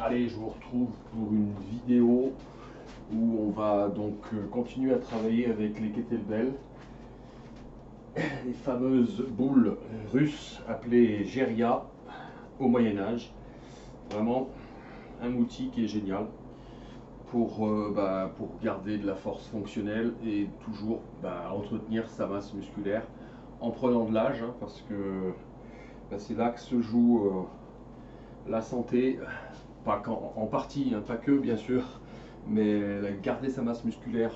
Allez, je vous retrouve pour une vidéo où on va donc continuer à travailler avec les kettlebells, les fameuses boules russes appelées Geria au Moyen-Âge. Vraiment un outil qui est génial pour garder de la force fonctionnelle et toujours entretenir sa masse musculaire en prenant de l'âge, hein, parce que c'est là que se joue la santé, pas en partie, hein, pas que bien sûr, mais garder sa masse musculaire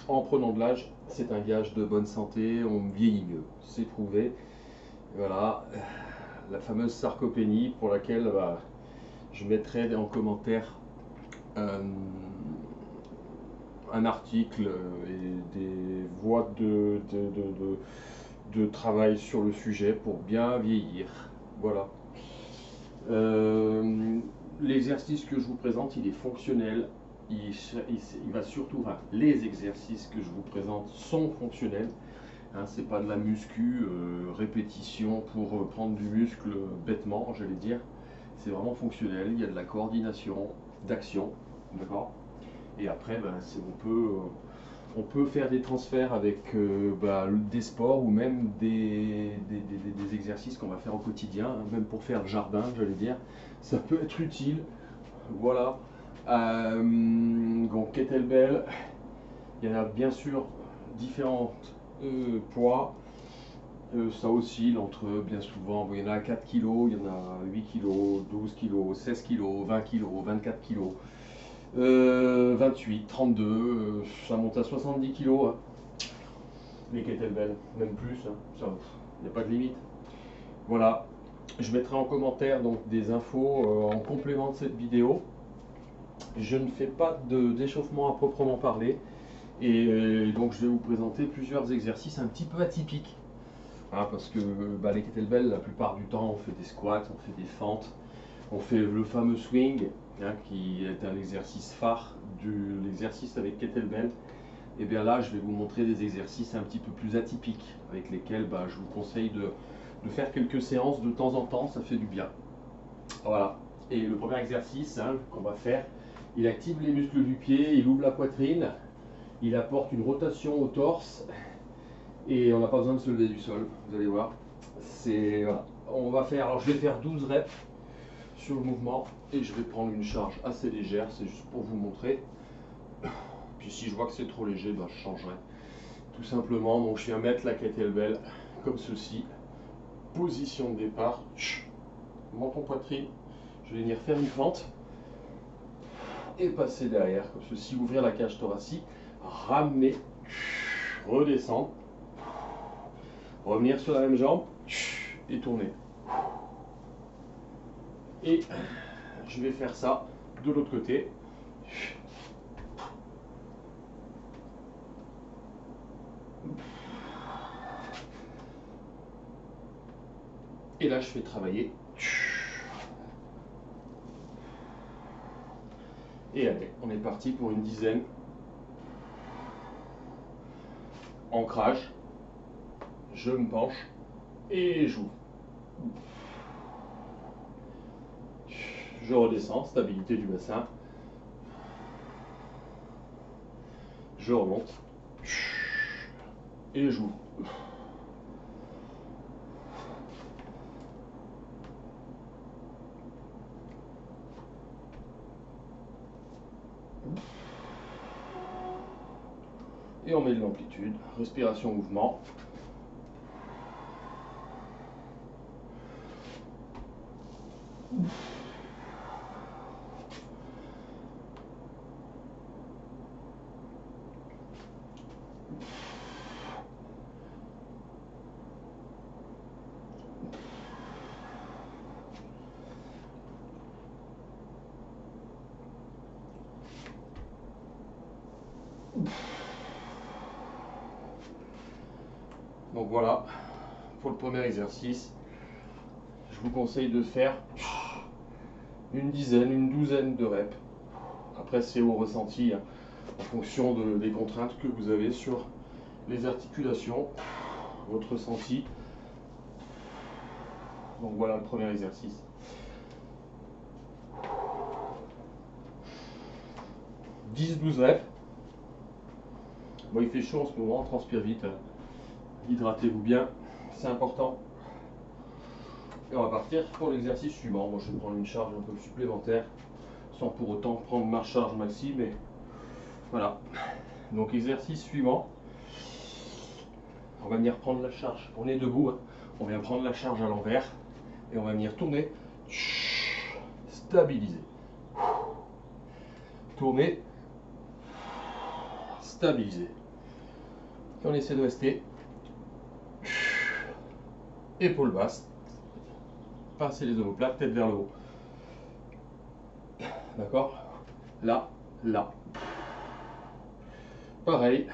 en prenant de l'âge, c'est un gage de bonne santé, on vieillit mieux, c'est prouvé. Voilà, la fameuse sarcopénie pour laquelle je mettrai en commentaire un article et des voies de travail sur le sujet pour bien vieillir. Voilà. L'exercice que je vous présente, il est fonctionnel. Il va surtout, enfin, les exercices que je vous présente sont fonctionnels. Hein, c'est pas de la muscu, répétition pour prendre du muscle bêtement, j'allais dire. C'est vraiment fonctionnel. Il y a de la coordination, d'action, d'accord. Et après, on peut faire des transferts avec des sports ou même des exercices qu'on va faire au quotidien, hein, même pour faire le jardin, j'allais dire. Ça peut être utile. Voilà. Donc, kettlebell, il y en a bien sûr différents poids. Ça oscille entre, bien souvent, il y en a à 4 kg, il y en a 8 kg, 12 kg, 16 kg, 20 kg, 24 kg. 28, 32, ça monte à 70 kg, hein, les kettlebells, même plus, hein, il n'y a pas de limite. Voilà, je mettrai en commentaire donc des infos en complément de cette vidéo. Je ne fais pas d'échauffement à proprement parler, et donc je vais vous présenter plusieurs exercices un petit peu atypiques. Hein, parce que les kettlebells, la plupart du temps, on fait des squats, on fait des fentes, on fait le fameux swing, hein, qui est un exercice phare de l'exercice avec kettlebell. Et bien là, je vais vous montrer des exercices un petit peu plus atypiques avec lesquels je vous conseille de faire quelques séances de temps en temps, ça fait du bien. Voilà. Et le premier exercice, hein, qu'on va faire, il active les muscles du pied, il ouvre la poitrine, il apporte une rotation au torse et on n'a pas besoin de se lever du sol, vous allez voir. Voilà. On va faire, alors je vais faire 12 reps sur le mouvement et je vais prendre une charge assez légère, c'est juste pour vous montrer. Puis si je vois que c'est trop léger, je changerai tout simplement. Donc je viens mettre la kettlebell comme ceci, position de départ, menton poitrine, je vais venir faire une fente et passer derrière comme ceci, ouvrir la cage thoracique, ramener, redescendre, revenir sur la même jambe et tourner. Et je vais faire ça de l'autre côté. Et là, je fais travailler. Et allez, on est parti pour une dizaine. Ancrage. Je me penche et j'ouvre. Je redescends, stabilité du bassin. Je remonte. Et j'ouvre. Et on met de l'amplitude, respiration, mouvement. Donc voilà, pour le premier exercice, je vous conseille de faire une dizaine, une douzaine de reps. Après, c'est au ressenti, hein, en fonction des contraintes que vous avez sur les articulations, votre ressenti. Donc voilà le premier exercice. 10-12 reps. Bon, il fait chaud en ce moment, on transpire vite. Hydratez-vous bien, c'est important. Et on va partir pour l'exercice suivant. Moi, je vais prendre une charge un peu supplémentaire, sans pour autant prendre ma charge maxi, mais voilà. Donc, exercice suivant. On va venir prendre la charge. On est debout, hein. On vient prendre la charge à l'envers et on va venir tourner, stabiliser. Tourner, stabiliser. Et on essaie de rester épaules basses, passer les omoplates, tête vers le haut. D'accord? Là, là. Pareil,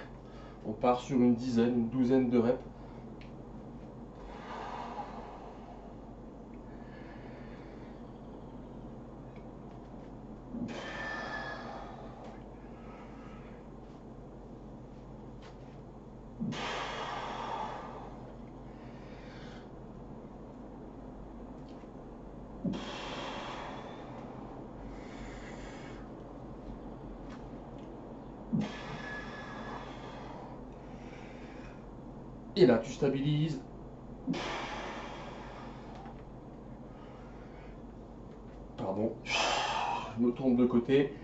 on part sur une dizaine, une douzaine de reps. Et là, tu stabilises. Pardon. Je me tourne de côté.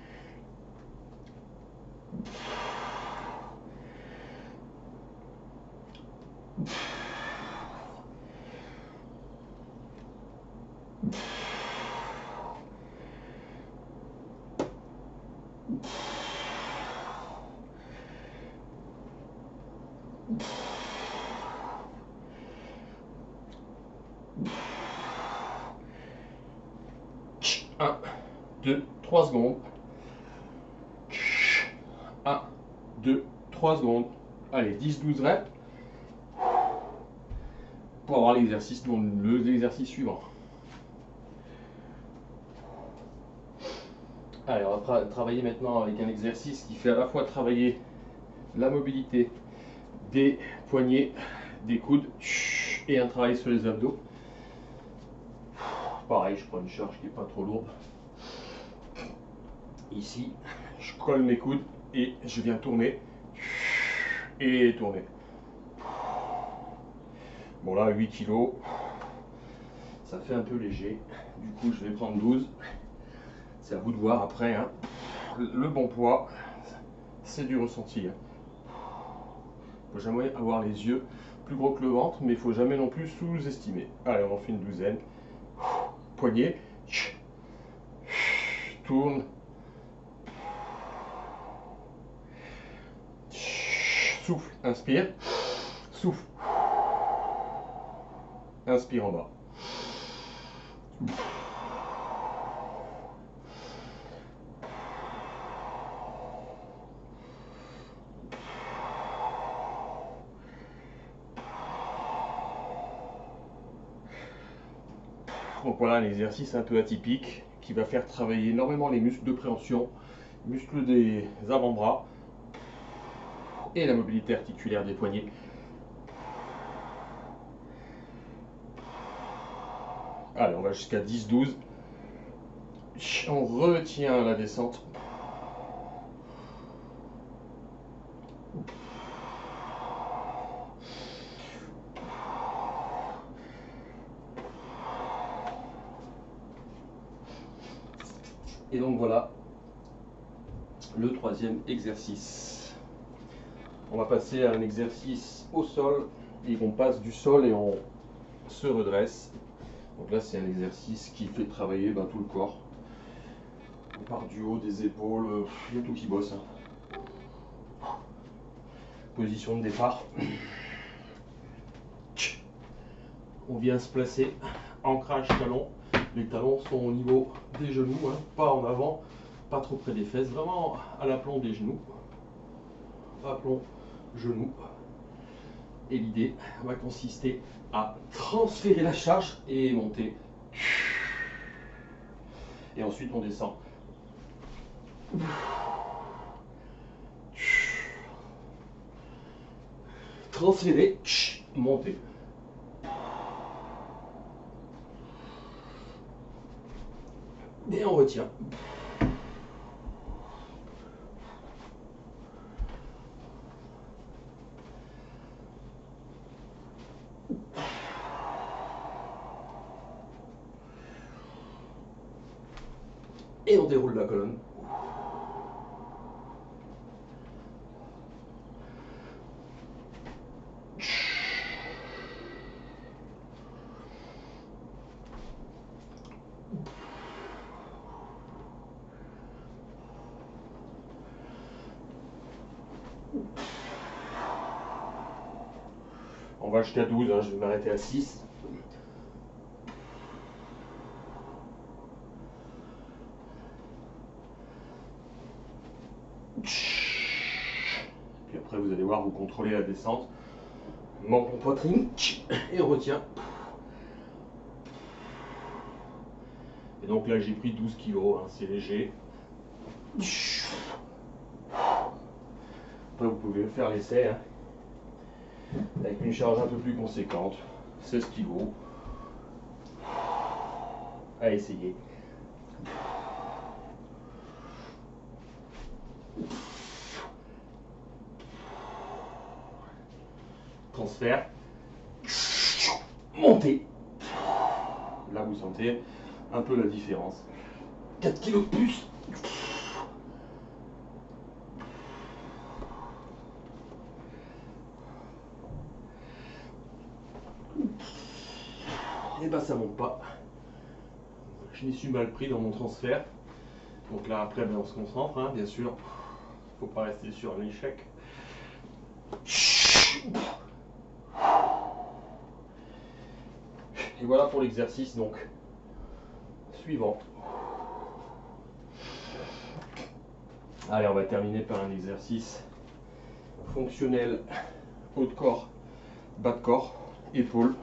Un, 2, 3 secondes. 1, 2, 3 secondes. Allez, 10-12 reps pour avoir l'exercice suivant. Allez, on va travailler maintenant avec un exercice qui fait à la fois travailler la mobilité des poignets, des coudes et un travail sur les abdos. Pareil, je prends une charge qui n'est pas trop lourde. Ici, je colle mes coudes et je viens tourner et tourner. Bon là, 8 kg, ça fait un peu léger. Du coup, je vais prendre 12. C'est à vous de voir après, hein. Le bon poids, c'est du ressenti. Il ne faut jamais avoir les yeux plus gros que le ventre, mais il ne faut jamais non plus sous-estimer. Allez, on en fait une douzaine. Poignet. Tourne. Souffle. Inspire. Souffle. Inspire en bas. Donc voilà un exercice un peu atypique qui va faire travailler énormément les muscles de préhension, muscles des avant-bras et la mobilité articulaire des poignets. Allez, on va jusqu'à 10-12. On retient la descente. Et donc voilà le troisième exercice. On va passer à un exercice au sol et on passe du sol et on se redresse. Donc là c'est un exercice qui fait travailler tout le corps. On part du haut des épaules, il y a tout qui bosse. Position de départ. On vient se placer, ancrage talon. Les talons sont au niveau des genoux, hein, pas en avant, pas trop près des fesses, vraiment à l'aplomb des genoux. Aplomb, genoux. Et l'idée va consister à transférer la charge et monter. Et ensuite on descend. Transférer, monter. Et on retient. Et on déroule la colonne. On va jusqu'à 12, hein, je vais m'arrêter à 6. Puis après, vous allez voir, vous contrôlez la descente. Manque en poitrine et on retient. Et donc là, j'ai pris 12 kg, hein, c'est léger. Après, vous pouvez faire l'essai hein, avec une charge un peu plus conséquente, 16 kg. À essayer. Transfert. Montez. Là, vous sentez un peu la différence. 4 kg de plus. Et ben ça monte pas. Je m'y suis mal pris dans mon transfert. Donc là après ben, on se concentre hein, bien sûr. Faut pas rester sur un échec. Et voilà pour l'exercice donc suivant. Allez, on va terminer par un exercice fonctionnel, haut de corps, bas de corps, épaules.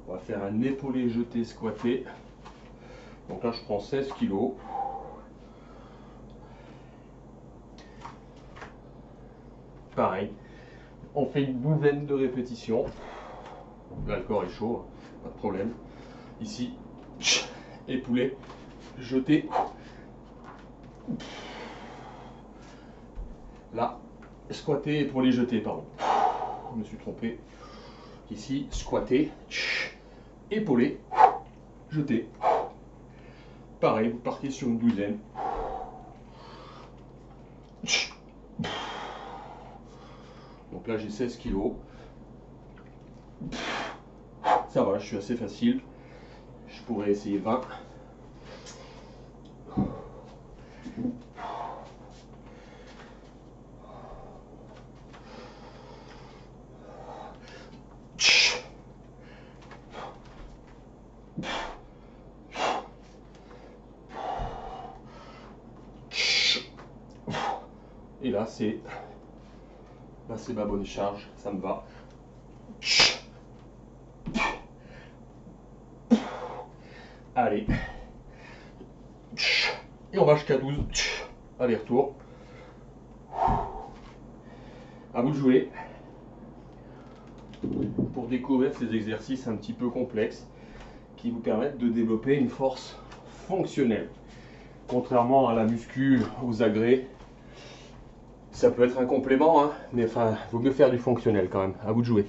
On va faire un épaulé jeté squatté. Donc là je prends 16 kg. Pareil, on fait une douzaine de répétitions. Là le corps est chaud, pas de problème. Ici, épaulé, jeté. Là, squatté, épaulé, jeté, pardon. Je me suis trompé. Ici, squatté, épaulé, jeté. Pareil, vous partez sur une douzaine. Donc là, j'ai 16 kg. Ça va, je suis assez facile. Je pourrais essayer 20. Et là, c'est ma bonne charge, ça me va. Allez. Et on va jusqu'à 12. Aller-retour. À vous de jouer. Pour découvrir ces exercices un petit peu complexes qui vous permettent de développer une force fonctionnelle. Contrairement à la muscu, aux agrès, ça peut être un complément, hein, mais enfin, il vaut mieux faire du fonctionnel quand même. À vous de jouer.